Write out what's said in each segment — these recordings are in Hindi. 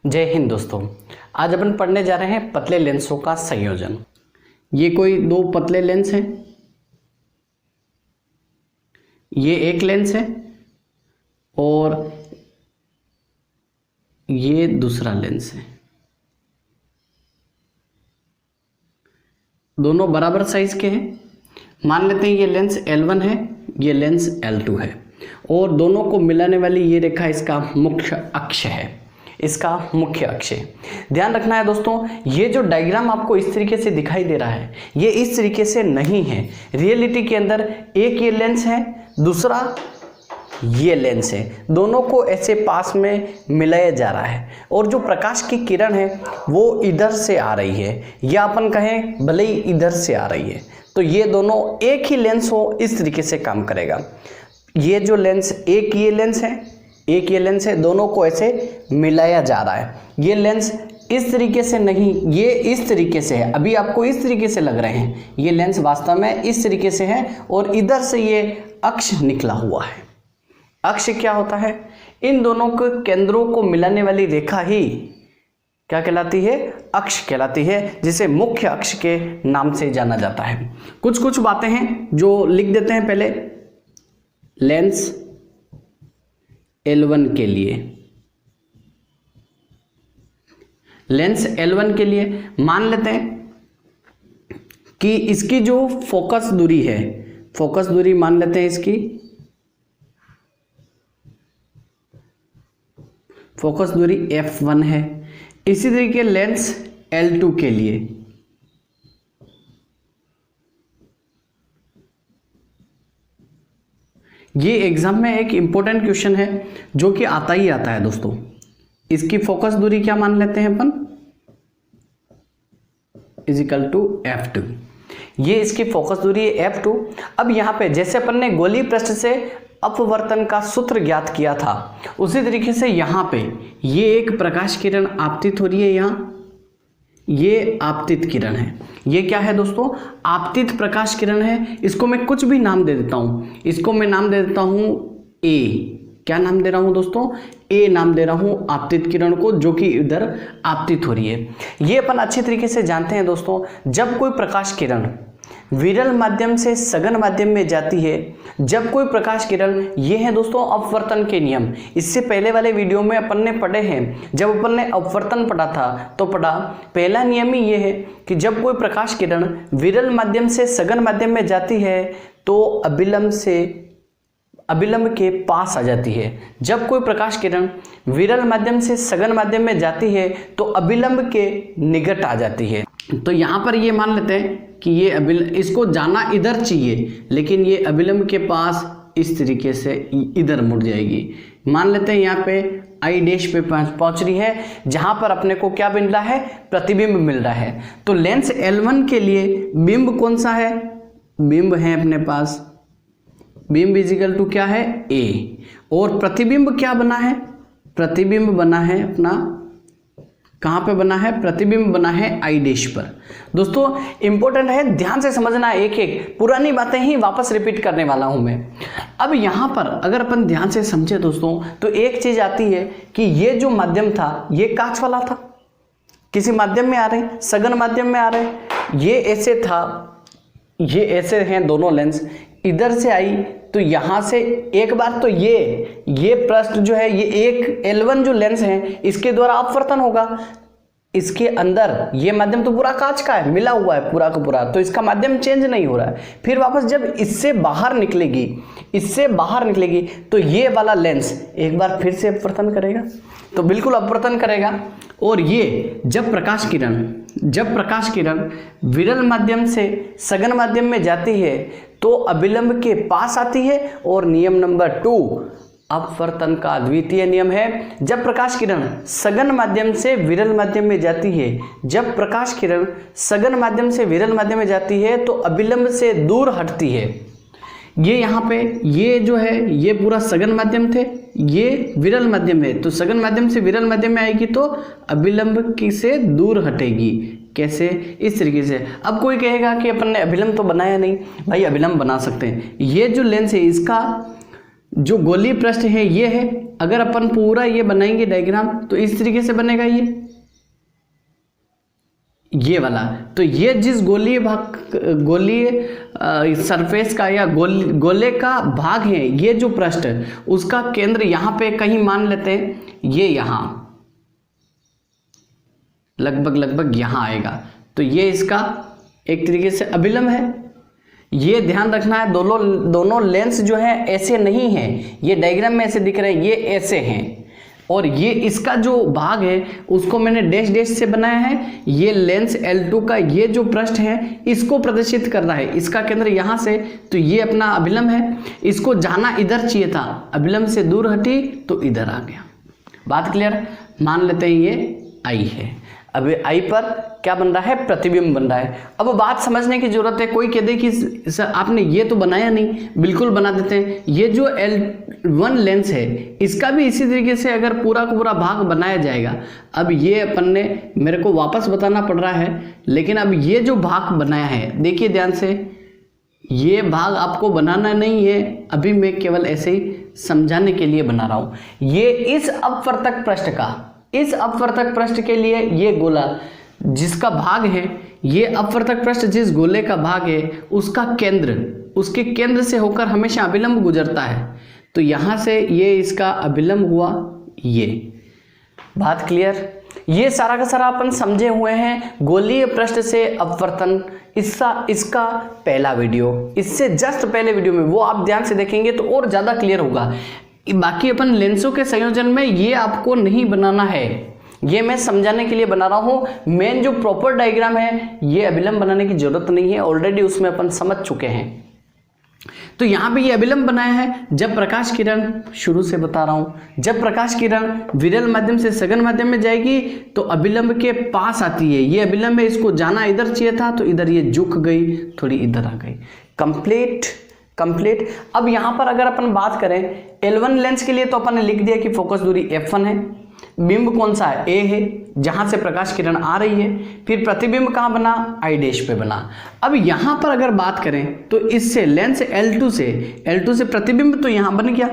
जय हिंद दोस्तों। आज अपन पढ़ने जा रहे हैं पतले लेंसों का संयोजन। ये कोई दो पतले लेंस हैं, ये एक लेंस है और ये दूसरा लेंस है। दोनों बराबर साइज के हैं। मान लेते हैं ये लेंस L1 है, ये लेंस L2 है और दोनों को मिलाने वाली ये रेखा इसका मुख्य अक्ष है, इसका मुख्य अक्ष है। ध्यान रखना है दोस्तों, ये जो डायग्राम आपको इस तरीके से दिखाई दे रहा है ये इस तरीके से नहीं है। रियलिटी के अंदर एक ये लेंस है, दूसरा ये लेंस है, दोनों को ऐसे पास में मिलाया जा रहा है और जो प्रकाश की किरण है वो इधर से आ रही है या अपन कहें भले ही इधर से आ रही है, तो ये दोनों एक ही लेंस हो इस तरीके से काम करेगा। ये जो लेंस एक ये लेंस है, एक ये लेंस है, दोनों को ऐसे मिलाया जा रहा है। ये लेंस इस तरीके से नहीं, ये इस तरीके से है। अभी आपको इस तरीके से लग रहे हैं, ये लेंस वास्तव में इस तरीके से है और इधर से ये अक्ष निकला हुआ है। अक्ष क्या होता है? इन दोनों के केंद्रों को मिलाने वाली रेखा ही क्या कहलाती है? अक्ष कहलाती है, जिसे मुख्य अक्ष के नाम से जाना जाता है। कुछ कुछ बातें हैं जो लिख देते हैं पहले। लेंस L1 के लिए, लेंस L1 के लिए मान लेते हैं कि इसकी जो फोकस दूरी है, फोकस दूरी मान लेते हैं इसकी फोकस दूरी F1 है। इसी तरीके लेंस L2 के लिए ये एग्जाम में एक इंपॉर्टेंट क्वेश्चन है जो कि आता ही आता है दोस्तों। इसकी फोकस दूरी क्या मान लेते हैं अपन? Is equal to F2। ये इसकी फोकस दूरी है F2। अब यहाँ पे जैसे अपन ने गोलीय पृष्ठ से अपवर्तन का सूत्र ज्ञात किया था, उसी तरीके से यहाँ पे ये एक प्रकाश किरण आपतित हो रही है। यहाँ ये आपतित किरण है। ये क्या है दोस्तों? आपतित प्रकाश किरण है। इसको मैं कुछ भी नाम दे देता हूँ। इसको मैं नाम दे देता हूँ A। क्या नाम दे रहा हूँ दोस्तों? A नाम दे रहा हूँ आपतित किरण को, जो कि इधर आपतित हो रही है। ये अपन अच्छी तरीके से जानते हैं दोस्तों, जब कोई प्रकाश किरण विरल माध्यम से सघन माध्यम में जाती है, जब कोई प्रकाश किरण, ये है दोस्तों अपवर्तन के नियम। इससे पहले वाले वीडियो में अपन ने पढ़े हैं। जब अपन ने अपवर्तन पढ़ा था तो पढ़ा, पहला नियम ही ये है कि जब कोई प्रकाश किरण विरल माध्यम से सघन माध्यम में जाती है तो अभिलंब के पास आ जाती है। जब कोई प्रकाश किरण विरल माध्यम से सघन माध्यम में जाती है तो अभिलंब के निकट आ जाती है। तो यहाँ पर ये मान लेते हैं कि ये इसको जाना इधर चाहिए, लेकिन ये अभिलंब के पास इस तरीके से इधर मुड़ जाएगी। मान लेते हैं यहाँ पे आई डैश पे पहुंच रही है, जहां पर अपने को क्या मिल रहा है? प्रतिबिंब मिल रहा है। तो लेंस L1 के लिए बिंब कौन सा है? बिंब है अपने पास, बिंब इजिकल टू क्या है? A। और प्रतिबिंब क्या बना है? प्रतिबिंब बना है अपना, कहाँ पे बना है? प्रतिबिंब बना है आई डैश पर। दोस्तों इंपॉर्टेंट है, ध्यान से समझना। एक एक पुरानी बातें ही वापस रिपीट करने वाला हूं मैं। अब यहाँ पर अगर अपन ध्यान से समझे दोस्तों, तो एक चीज आती है कि ये जो माध्यम था ये कांच वाला था। किसी माध्यम में आ रहे, सघन माध्यम में आ रहे, ये ऐसे था, ये ऐसे हैं दोनों लेंस। इधर से आई तो यहां से एक बार तो ये पृष्ठ जो है, ये एक L1 जो लेंस है इसके द्वारा अपवर्तन होगा। इसके अंदर ये माध्यम तो पूरा कांच का है, मिला हुआ है पूरा का पूरा, तो इसका माध्यम चेंज नहीं हो रहा है। फिर वापस जब इससे बाहर निकलेगी, तो ये वाला लेंस एक बार फिर से अपवर्तन करेगा, तो बिल्कुल अपवर्तन करेगा। और ये जब प्रकाश किरण विरल माध्यम से सघन माध्यम में जाती है तो अभिलंब के पास आती है। और नियम नंबर 2 अपवर्तन का द्वितीय नियम है, जब प्रकाश किरण सघन माध्यम से विरल माध्यम में जाती है, जब प्रकाश किरण सघन माध्यम से विरल माध्यम में जाती है तो अभिलंब से दूर हटती है। ये यहाँ पे ये जो है ये पूरा सघन माध्यम थे, ये विरल माध्यम है, तो सघन माध्यम से विरल माध्यम में आएगी तो अभिलंब की से दूर हटेगी। कैसे? इस तरीके से। अब कोई कहेगा कि अपन ने अभिलंब तो बनाया नहीं। भाई अभिलंब बना सकते हैं। ये जो लेंस है इसका जो गोलीय पृष्ठ है ये है, अगर अपन पूरा ये बनाएंगे डायग्राम तो इस तरीके से बनेगा ये वाला। तो ये जिस गोलीय सरफेस का या गोले का भाग है, ये जो पृष्ठ उसका केंद्र यहाँ पे कहीं मान लेते हैं, ये यहाँ लगभग यहाँ आएगा। तो ये इसका एक तरीके से अभिलंब है। ये ध्यान रखना है, दोनों लेंस जो है ऐसे नहीं है, ये डायग्राम में ऐसे दिख रहे हैं, ये ऐसे हैं। और ये इसका जो भाग है उसको मैंने डैश डैश से बनाया है। ये लेंस L2 का ये जो पृष्ठ है इसको प्रदर्शित कर रहा है, इसका केंद्र यहाँ से, तो ये अपना अभिलंब है। इसको जाना इधर चाहिए था, अभिलंब से दूर हटी तो इधर आ गया। बात क्लियर? मान लेते हैं ये I है। अब I पर क्या बन रहा है? प्रतिबिंब बन रहा है। अब बात समझने की जरूरत है। कोई कह दे कि सर आपने ये तो बनाया नहीं, बिल्कुल बना देते हैं। ये जो L1 लेंस है इसका भी इसी तरीके से अगर पूरा का पूरा भाग बनाया जाएगा। अब ये अपन ने, मेरे को वापस बताना पड़ रहा है, लेकिन अब ये जो भाग बनाया है देखिए ध्यान से, ये भाग आपको बनाना नहीं है, अभी मैं केवल ऐसे ही समझाने के लिए बना रहा हूं। ये इस अपवर्तक पृष्ठ का, इस अपवर्तक पृष्ठ के लिए ये गोला जिसका भाग है, ये अपवर्तक पृष्ठ जिस गोले का भाग है उसका केंद्र, उसके केंद्र से होकर हमेशा अभिलंब गुजरता है। तो यहां से ये इसका अभिलंब हुआ, ये बात क्लियर? ये सारा का सारा अपन समझे हुए हैं गोलीय पृष्ठ से अपवर्तन। इसका पहला वीडियो, इससे जस्ट पहले वीडियो में वो आप ध्यान से देखेंगे तो और ज्यादा क्लियर होगा। बाकी अपन लेंसों के संयोजन में ये आपको नहीं बनाना है, ये मैं समझाने के लिए बना रहा हूं। मेन जो प्रॉपर डायग्राम है ये अभिलंब बनाने की जरूरत नहीं है, ऑलरेडी उसमें अपन समझ चुके हैं। तो यहां पे ये अभिलंब बनाया है। जब प्रकाश किरण, शुरू से बता रहा हूं, जब प्रकाश किरण विरल माध्यम से सघन माध्यम में जाएगी तो अभिलंब के पास आती है। ये अभिलंब है, इसको जाना इधर चाहिए था तो इधर ये झुक गई, थोड़ी इधर आ गई। कंप्लीट। अब यहां पर अगर अपन बात करें L1 लेंस के लिए तो अपन ने लिख दिया कि फोकस दूरी f1 है, बिंब कौन सा है? A है, जहां से प्रकाश किरण आ रही है। फिर प्रतिबिंब कहां बना? I' पे बना। अब यहां पर अगर बात करें तो इससे लेंस L2 से प्रतिबिंब तो यहां बन गया।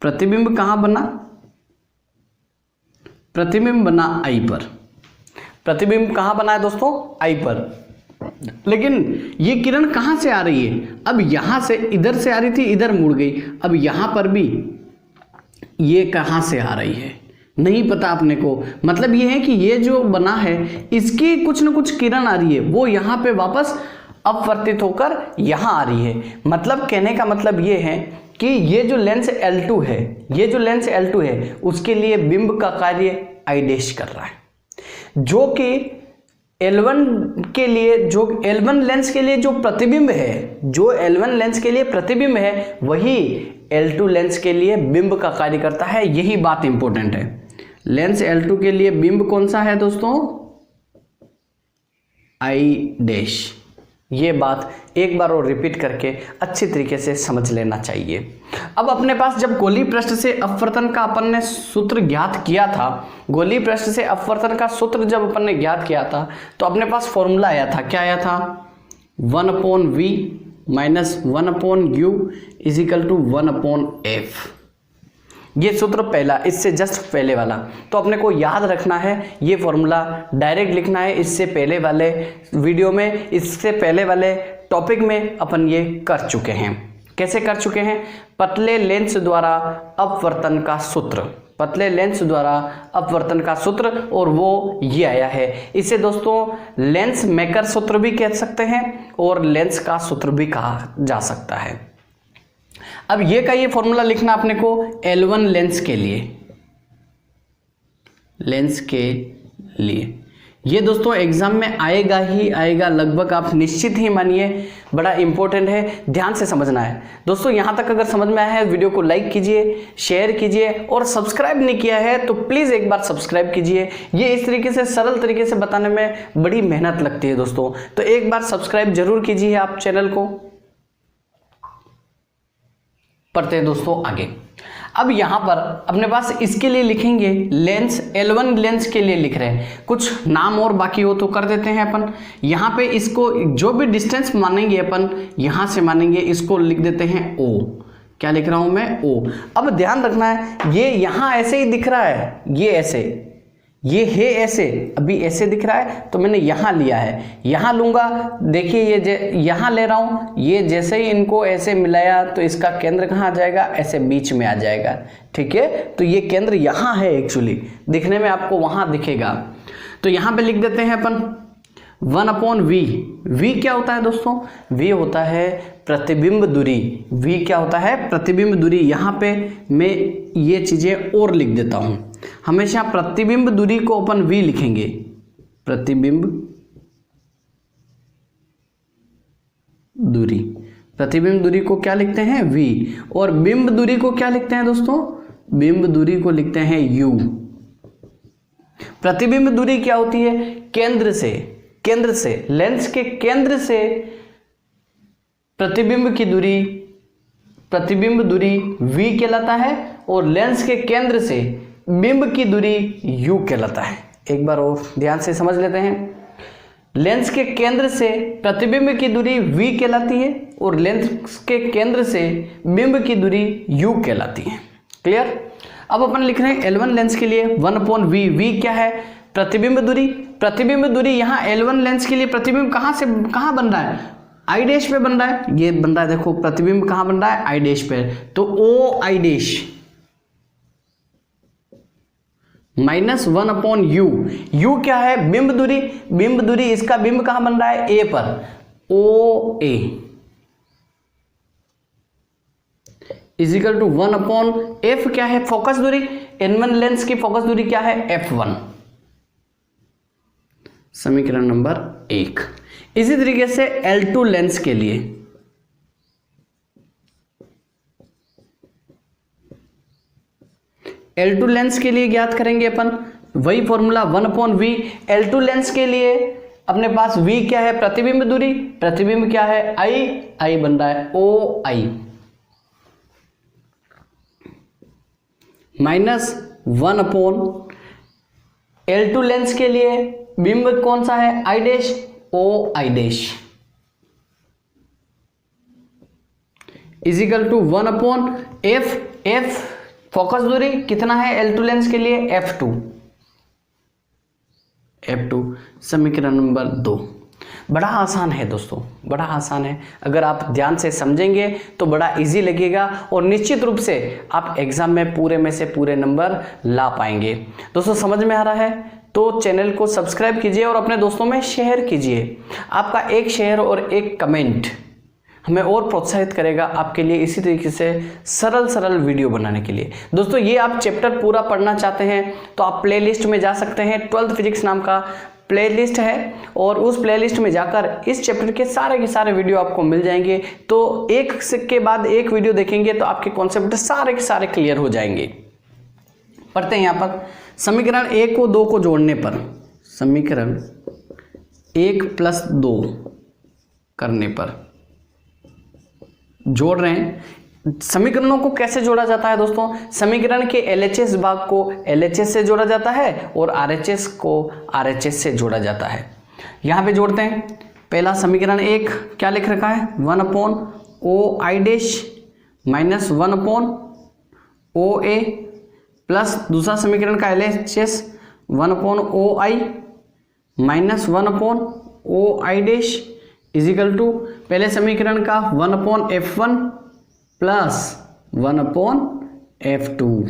प्रतिबिंब कहां बना? प्रतिबिंब बना I पर। प्रतिबिंब कहां बना है दोस्तों? I पर। लेकिन ये किरण कहां से आ रही है? अब यहां से, इधर से आ रही थी, इधर मुड़ गई। अब यहां पर भी ये कहां से आ रही है नहीं पता अपने को। मतलब ये है कि ये जो बना है इसकी कुछ न कुछ किरण आ रही है, वो यहां पे वापस अपवर्तित होकर यहां आ रही है। मतलब कहने का मतलब ये है कि ये जो लेंस L2 है, ये जो लेंस L2 है उसके लिए बिंब का कार्य I' कर रहा है, जो कि L1 के लिए, जो L1 लेंस के लिए जो प्रतिबिंब है, जो L1 लेंस के लिए प्रतिबिंब है वही L2 लेंस के लिए बिंब का कार्य करता है। यही बात इंपॉर्टेंट है। लेंस L2 के लिए बिंब कौन सा है दोस्तों? I'। ये बात एक बार और रिपीट करके अच्छी तरीके से समझ लेना चाहिए। अब अपने पास जब गोलीय पृष्ठ से अपवर्तन का अपन ने सूत्र ज्ञात किया था, गोलीय पृष्ठ से अपवर्तन का सूत्र जब अपन ने ज्ञात किया था तो अपने पास फॉर्मूला आया था। क्या आया था? 1/v minus 1/u is equal to 1/f। ये सूत्र पहला, इससे जस्ट पहले वाला। तो अपने को याद रखना है, ये फॉर्मूला डायरेक्ट लिखना है। इससे पहले वाले वीडियो में, इससे पहले वाले टॉपिक में अपन ये कर चुके हैं। कैसे कर चुके हैं? पतले लेंस द्वारा अपवर्तन का सूत्र, पतले लेंस द्वारा अपवर्तन का सूत्र, और वो ये आया है। इसे दोस्तों लेंस मेकर सूत्र भी कह सकते हैं और लेंस का सूत्र भी कहा जा सकता है। अब ये का ये फॉर्मूला लिखना अपने को L1 लेंस के लिए, लेंस के लिए। ये दोस्तों एग्जाम में आएगा ही आएगा, लगभग आप निश्चित ही मानिए, बड़ा इंपॉर्टेंट है, ध्यान से समझना है। दोस्तों यहाँ तक अगर समझ में आया है वीडियो को लाइक कीजिए, शेयर कीजिए, और सब्सक्राइब नहीं किया है तो प्लीज़ एक बार सब्सक्राइब कीजिए। ये इस तरीके से सरल तरीके से बताने में बड़ी मेहनत लगती है दोस्तों, तो एक बार सब्सक्राइब जरूर कीजिए आप चैनल को। पढ़ते हैं दोस्तों आगे। अब यहां पर अपने पास इसके लिए लिखेंगे लेंस, L1 लेंस के लिए लिख रहे हैं, कुछ नाम और बाकी हो तो कर देते हैं अपन। यहां पे इसको जो भी डिस्टेंस मानेंगे अपन, यहां से मानेंगे, इसको लिख देते हैं O। क्या लिख रहा हूं मैं, O। अब ध्यान रखना है, ये यहां ऐसे ही दिख रहा है, ये ऐसे, ये है ऐसे, अभी ऐसे दिख रहा है तो मैंने यहां लिया है, यहां लूंगा। देखिए ये यहां ले रहा हूं, ये जैसे ही इनको ऐसे मिलाया तो इसका केंद्र कहां आ जाएगा, ऐसे बीच में आ जाएगा। ठीक है, तो ये केंद्र यहां है, एक्चुअली दिखने में आपको वहां दिखेगा। तो यहां पे लिख देते हैं अपन 1/v। v क्या होता है दोस्तों, v होता है प्रतिबिंब दूरी। v क्या होता है, प्रतिबिंब दूरी। यहां पे मैं ये चीजें और लिख देता हूं, हमेशा प्रतिबिंब दूरी को अपन v लिखेंगे, प्रतिबिंब दूरी। प्रतिबिंब दूरी को क्या लिखते हैं, v। और बिंब दूरी को क्या लिखते हैं दोस्तों, बिंब दूरी को लिखते हैं u। प्रतिबिंब दूरी क्या होती है, केंद्र से लेंस के केंद्र से प्रतिबिंब की दूरी, प्रतिबिंब दूरी v कहलाता है, और लेंस के केंद्र से बिंब की दूरी u कहलाता है। एक बार और ध्यान से समझ लेते हैं, लेंस के केंद्र से प्रतिबिंब की दूरी v कहलाती है, और लेंस के केंद्र से बिंब की दूरी u कहलाती है। क्लियर। अब अपन लिख रहे हैं L1 लेंस के लिए 1/v। v क्या है, प्रतिबिंब दूरी। प्रतिबिंब दूरी यहाँ L1 लेंस के लिए प्रतिबिंब कहाँ से कहाँ बन रहा है, आई डैश पे बन रहा है, ये बन रहा है, देखो प्रतिबिंब कहाँ बन रहा है, आई डैश पे। तो O I dash -1/u। u क्या है, बिंब दूरी। बिंब दूरी, इसका बिंब कहाँ बन रहा है, A पर, OA = 1/f क्या है, फोकस दूरी। N1 लेंस की फोकस दूरी क्या है, f1। समीकरण नंबर 1। इसी तरीके से L2 लेंस के लिए L2 लेंस के लिए ज्ञात करेंगे अपन वही फॉर्मूला 1/v। L2 लेंस के लिए अपने पास v क्या है, प्रतिबिंब दूरी। प्रतिबिंब क्या है, I बन रहा है OI -1/। L2 लेंस के लिए बिंब कौन सा है, I dash, OI dash = 1/f। f focus दूरी कितना है L2 लेंस के लिए, f2। समीकरण नंबर 2। बड़ा आसान है दोस्तों, बड़ा आसान है। अगर आप ध्यान से समझेंगे तो बड़ा इजी लगेगा, और निश्चित रूप से आप एग्जाम में पूरे में से पूरे नंबर ला पाएंगे। दोस्तों समझ में आ रहा है तो चैनल को सब्सक्राइब कीजिए और अपने दोस्तों में शेयर कीजिए। आपका एक शेयर और एक कमेंट हमें और प्रोत्साहित करेगा आपके लिए इसी तरीके से सरल वीडियो बनाने के लिए। दोस्तों ये आप चैप्टर पूरा पढ़ना चाहते हैं तो आप प्लेलिस्ट में जा सकते हैं। 12th फिजिक्स नाम का प्लेलिस्ट है, और उस प्लेलिस्ट में जाकर इस चैप्टर के सारे वीडियो आपको मिल जाएंगे। तो एक के बाद एक वीडियो देखेंगे तो आपके कॉन्सेप्ट सारे के सारे क्लियर हो जाएंगे। पढ़ते हैं यहाँ पर समीकरण 1 को 2 को जोड़ने पर, समीकरण 1 + 2 करने पर जोड़ रहे हैं। समीकरणों को कैसे जोड़ा जाता है दोस्तों, समीकरण के LHS भाग को LHS से जोड़ा जाता है और RHS को RHS से जोड़ा जाता है। यहाँ पे जोड़ते हैं। पहला समीकरण 1 क्या लिख रखा है, 1/OI डैश -1/OA प्लस दूसरा समीकरण का LHS 1/OI -1/OI डैश = पहले समीकरण का 1/f1 प्लस 1/f2।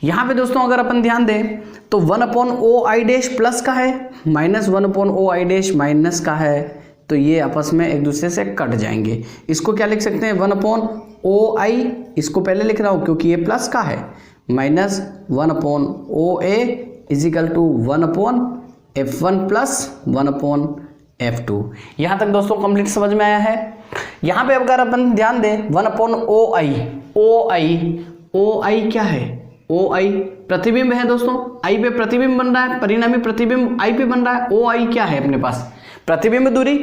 यहाँ पे दोस्तों अगर अपन ध्यान दें तो 1/OI डैश प्लस का है, -1/OI डैश माइनस का है, तो ये आपस में एक दूसरे से कट जाएंगे। इसको क्या लिख सकते हैं, 1/OI, इसको पहले लिख रहा हूँ क्योंकि ये प्लस का है, -1/OA = 1/f1 प्लस 1/f2। यहाँ तक दोस्तों कंप्लीट समझ में आया है। यहाँ पे अगर अपन ध्यान दें 1/OI क्या है, OI प्रतिबिंब है दोस्तों, I पे प्रतिबिंब बन रहा है, परिणामी प्रतिबिंब I पे बन रहा है। OI क्या है अपने पास, प्रतिबिंब दूरी,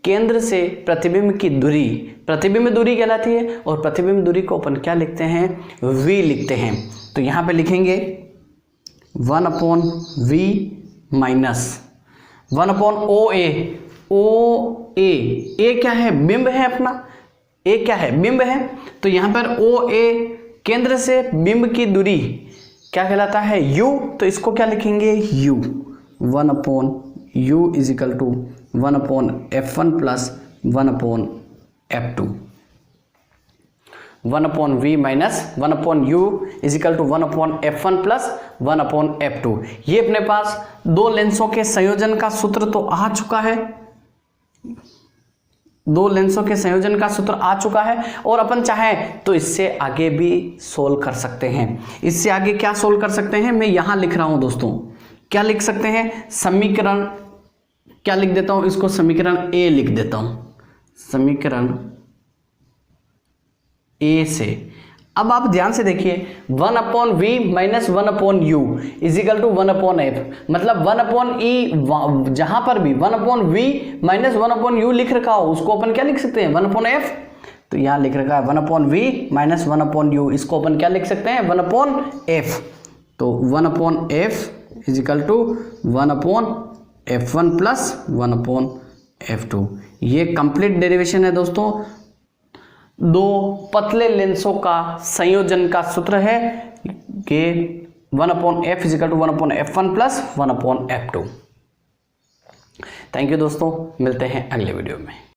केंद्र से प्रतिबिंब की दूरी, प्रतिबिंब दूरी कहलाती है, और प्रतिबिंब दूरी को अपन क्या लिखते हैं, V लिखते हैं। तो यहाँ पे लिखेंगे 1/v माइनस 1/OA। OA क्या है, बिंब है अपना, ए क्या है, बिंब है, तो यहाँ पर ओ ए केंद्र से बिंब की दूरी क्या कहलाता है, u, तो इसको क्या लिखेंगे, u, 1/u is equal to 1/f1 plus 1/f2, 1/v minus 1/u is equal to 1/f1 plus 1/f2। ये अपने पास दो लेंसों के संयोजन का सूत्र तो आ चुका है, दो लेंसों के संयोजन का सूत्र आ चुका है, और अपन चाहें तो इससे आगे भी सोल्व कर सकते हैं। इससे आगे क्या सोल्व कर सकते हैं, मैं यहां लिख रहा हूं दोस्तों, क्या लिख सकते हैं, समीकरण क्या लिख देता हूं, इसको समीकरण ए लिख देता हूं, समीकरण ए से। अब आप ध्यान से देखिए, 1/v minus 1/u is equal to 1/f, मतलब 1/e, जहां पर भी 1/v माइनस 1/u लिख रखा हो उसको अपन क्या लिख सकते हैं, 1/f। तो यहां लिख रखा है 1/v माइनस 1/u, इसको अपन क्या लिख सकते हैं, 1/f। तो 1/f is equal to 1/f1 plus 1/f2। ये कंप्लीट डेरिवेशन है दोस्तों, दो पतले लेंसों का संयोजन का सूत्र है कि 1/f is equal to 1/f1 plus 1/f2। Thank you दोस्तों, मिलते हैं अगले वीडियो में।